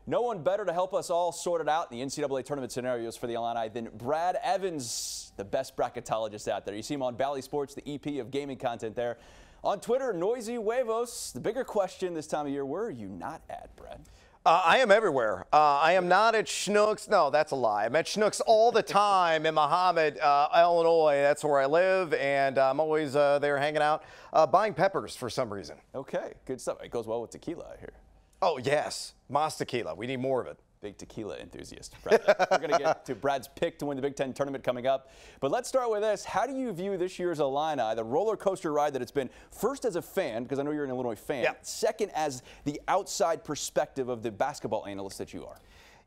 No one better to help us all sort it out in the NCAA tournament scenarios for the Illini than Brad Beherns, the best bracketologist out there. You see him on Bally Sports, the EP of gaming content there. On Twitter, Noisy Huevos. The bigger question this time of year, where are you not at, Brad? I am everywhere. I am not at Schnucks. No, that's a lie. I'm at Schnucks all the time in Mahomet, Illinois. That's where I live, and I'm always there hanging out, buying peppers for some reason. Okay, good stuff. It goes well with tequila out here. Oh, yes. Mas tequila. We need more of it. Big tequila enthusiast. Brad. We're going to get to Brad's pick to win the Big Ten tournament coming up. But let's start with this. How do you view this year's Illini, the roller coaster ride that it's been, first as a fan, because I know you're an Illinois fan, yeah. Second as the outside perspective of the basketball analyst that you are?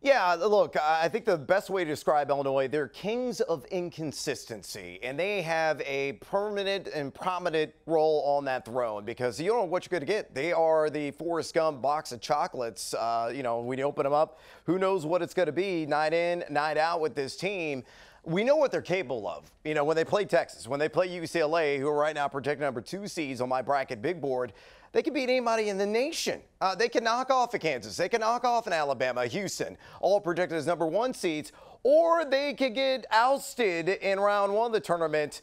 Yeah, look, I think the best way to describe Illinois, they're kings of inconsistency, and they have a permanent and prominent role on that throne because you don't know what you're going to get. They are the Forrest Gump box of chocolates. You know, when you open them up, who knows what it's going to be night in, night out with this team. We know what they're capable of. You know, when they play Texas, when they play UCLA, who are right now projected #2 seeds on my bracket big board, they can beat anybody in the nation. They can knock off a Kansas. They can knock off an Alabama, Houston, all projected as #1 seeds. Or they could get ousted in round one of the tournament,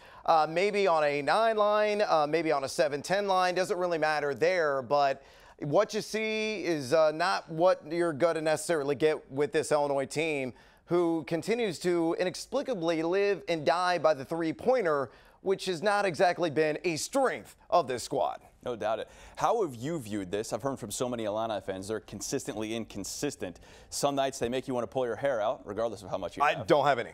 maybe on a 9 line, maybe on a 7-10 line. Doesn't really matter there. But what you see is not what you're going to necessarily get with this Illinois team, who continues to inexplicably live and die by the three-pointer, which has not exactly been a strength of this squad. No doubt it. How have you viewed this? I've heard from so many Illini fans, they're consistently inconsistent. Some nights they make you want to pull your hair out, regardless of how much you have. I don't have any.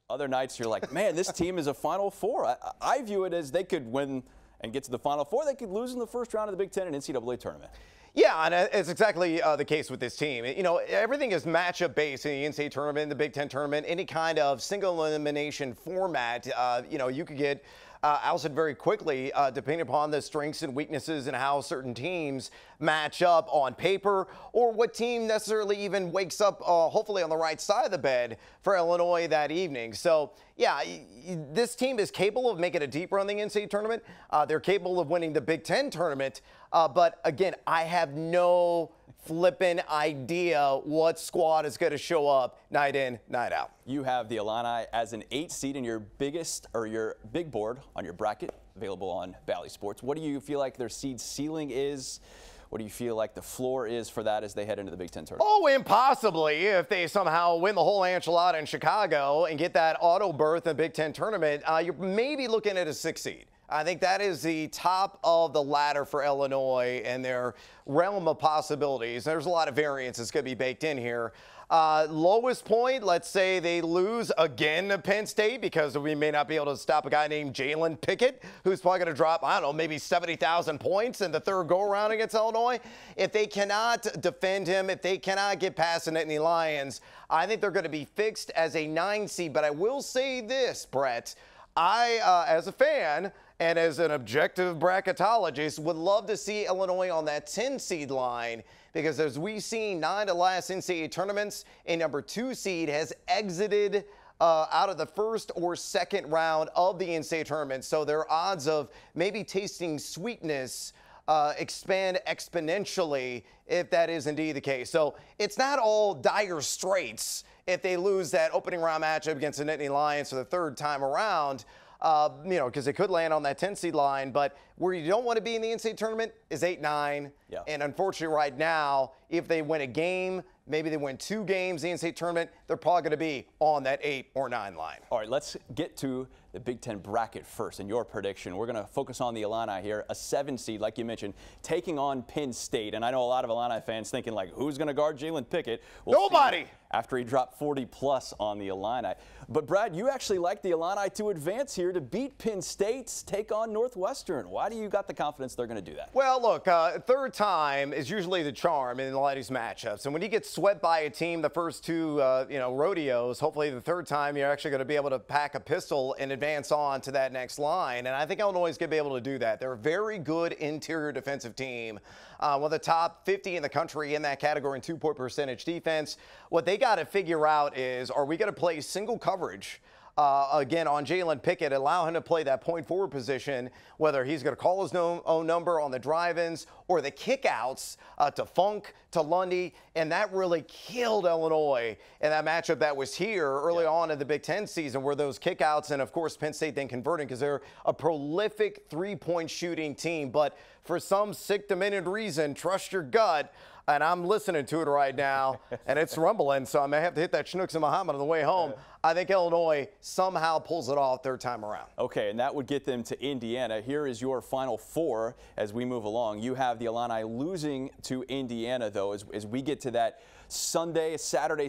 Other nights you're like, man, this team is a Final Four. I view it as they could win and get to the Final Four. They could lose in the first round of the Big Ten and NCAA tournament. Yeah, and it's exactly the case with this team. You know, everything is matchup based in the NCAA tournament, the Big Ten tournament, any kind of single elimination format. You know, you could get ousted very quickly depending upon the strengths and weaknesses and how certain teams match up on paper, or what team necessarily even wakes up hopefully on the right side of the bed for Illinois that evening. So yeah, this team is capable of making a deep run in the NCAA tournament. They're capable of winning the Big Ten tournament. But again, I have no flippin' idea what squad is going to show up night in, night out. You have the Illini as an 8 seed in your your big board on your bracket, available on Bally Sports. What do you feel like their seed ceiling is? What do you feel like the floor is for that as they head into the Big Ten tournament? Oh, impossibly. If they somehow win the whole enchilada in Chicago and get that auto berth in the Big Ten tournament, you're maybe looking at a 6 seed. I think that is the top of the ladder for Illinois and their realm of possibilities. There's a lot of variance that's going to be baked in here. Lowest point, let's say they lose again to Penn State because we may not be able to stop a guy named Jalen Pickett, who's probably going to drop, I don't know, maybe 70,000 points in the third go-around against Illinois. If they cannot defend him, if they cannot get past the Nittany Lions, I think they're going to be fixed as a 9 seed. But I will say this, Brett, I, as a fan and as an objective bracketologist, would love to see Illinois on that 10 seed line, because as we've seen 9 of the last NCAA tournaments, a #2 seed has exited out of the first or second round of the NCAA tournament. So their odds of maybe tasting sweetness expand exponentially if that is indeed the case. So it's not all dire straits if they lose that opening round matchup against the Nittany Lions for the third time around. You know, because they could land on that 10 seed line, but where you don't want to be in the NCAA tournament is 8-9. Yeah. And unfortunately right now, if they win a game, maybe they win 2 games in the NCAA tournament, they're probably going to be on that 8 or 9 line. All right, let's get to the Big Ten bracket first and your prediction. We're going to focus on the Illini here, a 7 seed, like you mentioned, taking on Penn State. And I know a lot of Illini fans thinking, like, who's going to guard Jalen Pickett? Nobody! After he dropped 40+ on the Illini. But, Brad, you actually like the Illini to advance here to beat Penn State, take on Northwestern. Why do you got the confidence they're going to do that? Well, look, third time is usually the charm in a lot of these matchups. And when you get swept by a team the first 2 rodeos, hopefully the third time you're actually going to be able to pack a pistol and advance on to that next line. And I think Illinois is going to be able to do that. They're a very good interior defensive team. One of the top 50 in the country in that category in 2-point percentage defense. What they got to figure out is, are we going to play single coverage again, on Jalen Pickett, allow him to play that point forward position, whether he's going to call his own number on the drive-ins or the kickouts to Funk, to Lundy, and that really killed Illinois in that matchup that was here early on in the Big Ten season, where those kickouts, and of course Penn State then converting because they're a prolific three-point shooting team. But for some sick, demented reason, trust your gut. And I'm listening to it right now, and it's rumbling, so I may have to hit that Schnooks and Muhammad on the way home. I think Illinois somehow pulls it off third time around. Okay, and that would get them to Indiana. Here is your Final Four as we move along. You have the Illini losing to Indiana, though, as we get to that Saturday,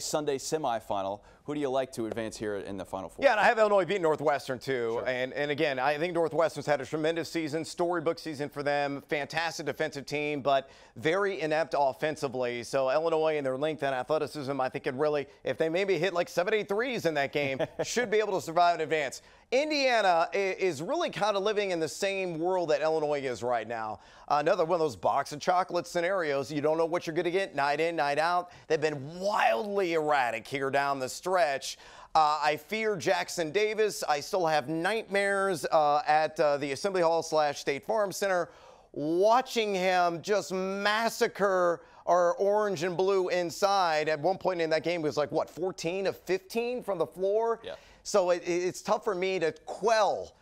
Sunday semifinal. Who do you like to advance here in the Final Four? Yeah, and I have Illinois beating Northwestern, too. Sure. And again, I think Northwestern's had a tremendous season, storybook season for them, fantastic defensive team, but very inept offensively. So Illinois and their length and athleticism, I think could really, if they maybe hit like 7-8 threes in that game, should be able to survive and advance. Indiana is really kind of living in the same world that Illinois is right now. Another one of those box of chocolate scenarios. You don't know what you're going to get night in, night out. They've been wildly erratic here down the stretch. I fear Jackson Davis. I still have nightmares at the Assembly Hall / State Farm Center, watching him just massacre our orange and blue inside. At one point in that game, it was like, what, 14 of 15 from the floor? Yeah. So it's tough for me to quell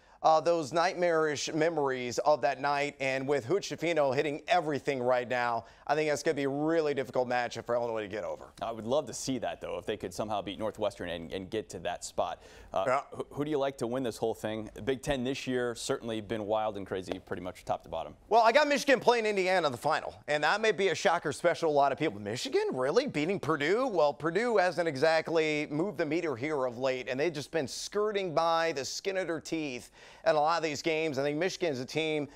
those nightmarish memories of that night. And with Hoot Schifino hitting everything right now, I think that's going to be a really difficult matchup for Illinois to get over. I would love to see that, though, if they could somehow beat Northwestern and get to that spot. Who do you like to win this whole thing? Big Ten this year certainly been wild and crazy, pretty much top to bottom. Well, I got Michigan playing Indiana in the final, and that may be a shocker special to a lot of people. Michigan, really? Beating Purdue? Well, Purdue hasn't exactly moved the meter here of late, and they've just been skirting by the skin of their teeth in a lot of these games. I think Michigan is a team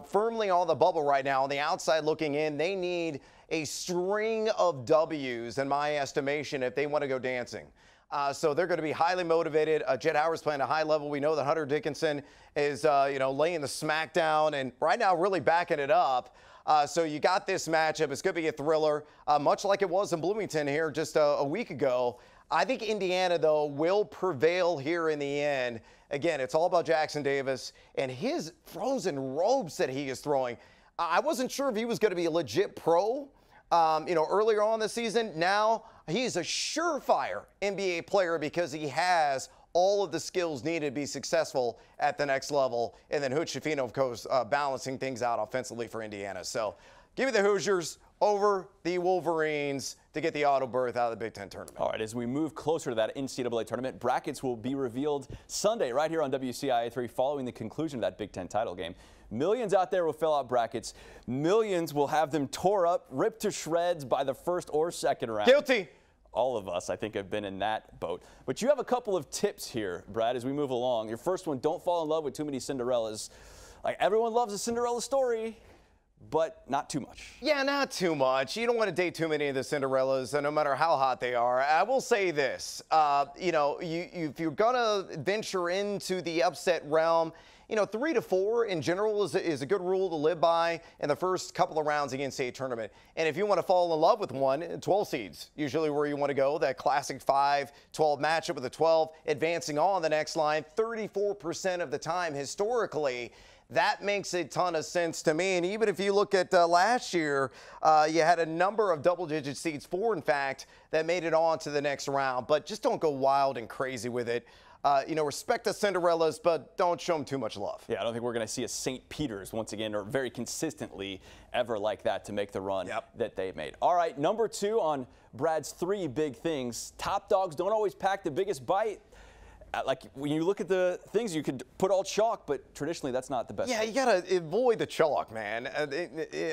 firmly on the bubble right now. On the outside looking in, they need a string of W's, in my estimation, if they want to go dancing. So they're going to be highly motivated. Jet Howard's playing a high level. We know that Hunter Dickinson is, laying the smack down and right now really backing it up. So you got this matchup. It's going to be a thriller, much like it was in Bloomington here just a week ago. I think Indiana, though, will prevail here in the end. Again, it's all about Jackson Davis and his frozen ropes that he is throwing. I wasn't sure if he was going to be a legit pro, earlier on this season. Now he's a surefire NBA player because he has all of the skills needed to be successful at the next level. And then Hoot Schifino, of course, balancing things out offensively for Indiana. So give me the Hoosiers over the Wolverines to get the auto berth out of the Big Ten tournament. All right, as we move closer to that NCAA tournament, brackets will be revealed Sunday right here on WCIA 3 following the conclusion of that Big Ten title game. Millions out there will fill out brackets. Millions will have them tore up, ripped to shreds by the first or second round. Guilty. All of us, I think, have been in that boat. But you have a couple of tips here, Brad, as we move along. Your first one, don't fall in love with too many Cinderellas. Like, everyone loves a Cinderella story, but not too much. Yeah, not too much. You don't want to date too many of the Cinderellas, no matter how hot they are. I will say this, if you're going to venture into the upset realm, 3 to 4 in general is a good rule to live by in the first couple of rounds of the NCAA tournament. And if you want to fall in love with one, 12 seeds, usually where you want to go, that classic 5-12 matchup with a 12 advancing on the next line 34% of the time historically. That makes a ton of sense to me. And even if you look at last year, you had a number of double-digit seeds, 4 in fact, that made it on to the next round. But just don't go wild and crazy with it. Respect the Cinderellas, but don't show them too much love. Yeah, I don't think we're going to see a St. Peter's once again, or very consistently ever like that to make the run that they've made. All right, number 2 on Brad's 3 big things. Top dogs don't always pack the biggest bite. Like, when you look at the things, you could put all chalk, but traditionally that's not the best. Yeah, you got to avoid the chalk, man.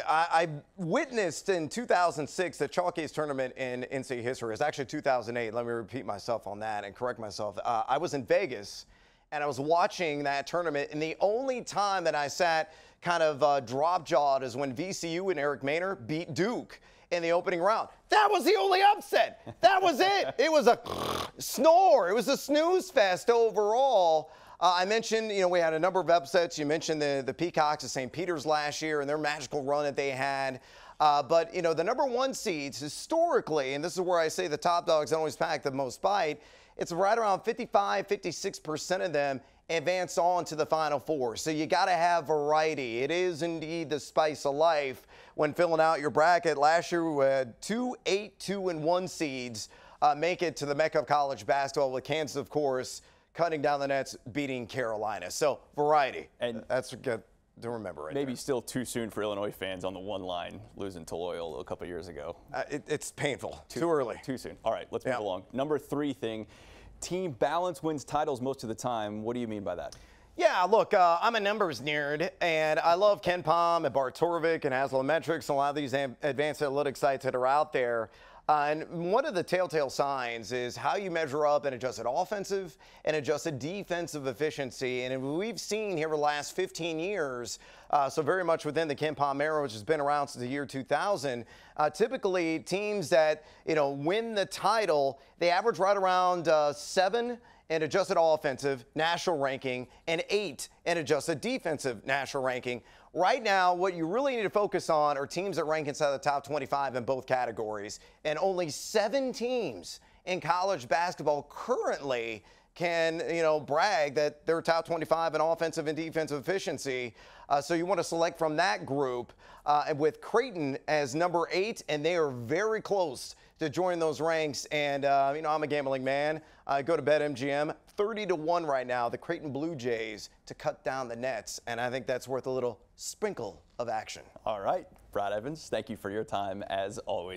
I witnessed in 2006 the chalkiest tournament in NCAA history. It's actually 2008. Let me repeat myself on that and correct myself. I was in Vegas, and I was watching that tournament, and the only time that I sat kind of drop-jawed is when VCU and Eric Maynor beat Duke in the opening round. That was the only upset. That was it. It was a snore. It was a snooze fest overall. I mentioned, we had a number of upsets. You mentioned the Peacocks of St. Peter's last year and their magical run that they had. But, you know, the number 1 seeds historically, and this is where I say the top dogs don't always pack the most bite, it's right around 55, 56% of them advance on to the Final Four. So you got to have variety. It is indeed the spice of life when filling out your bracket. Last year we had 2, 8, 2, and 1 seeds make it to the Mecca of college basketball, with Kansas, of course, cutting down the nets, beating Carolina. So variety. And that's good to remember right Maybe there. still too soon for Illinois fans on the one line, losing to Loyola a couple years ago. It's painful. Too early. Too soon. All right, let's move along. Number 3 thing. Team balance wins titles most of the time. What do you mean by that? Yeah, look, I'm a numbers nerd, and I love Ken Pom and Bart Torvik and Haslametrics and a lot of these advanced analytics sites that are out there. And one of the telltale signs is how you measure up an adjusted offensive and adjusted defensive efficiency. And we've seen here the last 15 years, so very much within the Ken Pom era, which has been around since the year 2000, typically teams that, you know, win the title, they average right around 7 in adjusted offensive national ranking and 8 in adjusted defensive national ranking. Right now, what you really need to focus on are teams that rank inside the top 25 in both categories. And only 7 teams in college basketball currently can, you know, brag that they're top 25 in offensive and defensive efficiency. So you want to select from that group, with Creighton as number 8, and they are very close to join those ranks. And, you know, I'm a gambling man. I go to BetMGM, 30-1 right now, the Creighton Blue Jays to cut down the nets. And I think that's worth a little sprinkle of action. All right, Brad Evans, thank you for your time as always.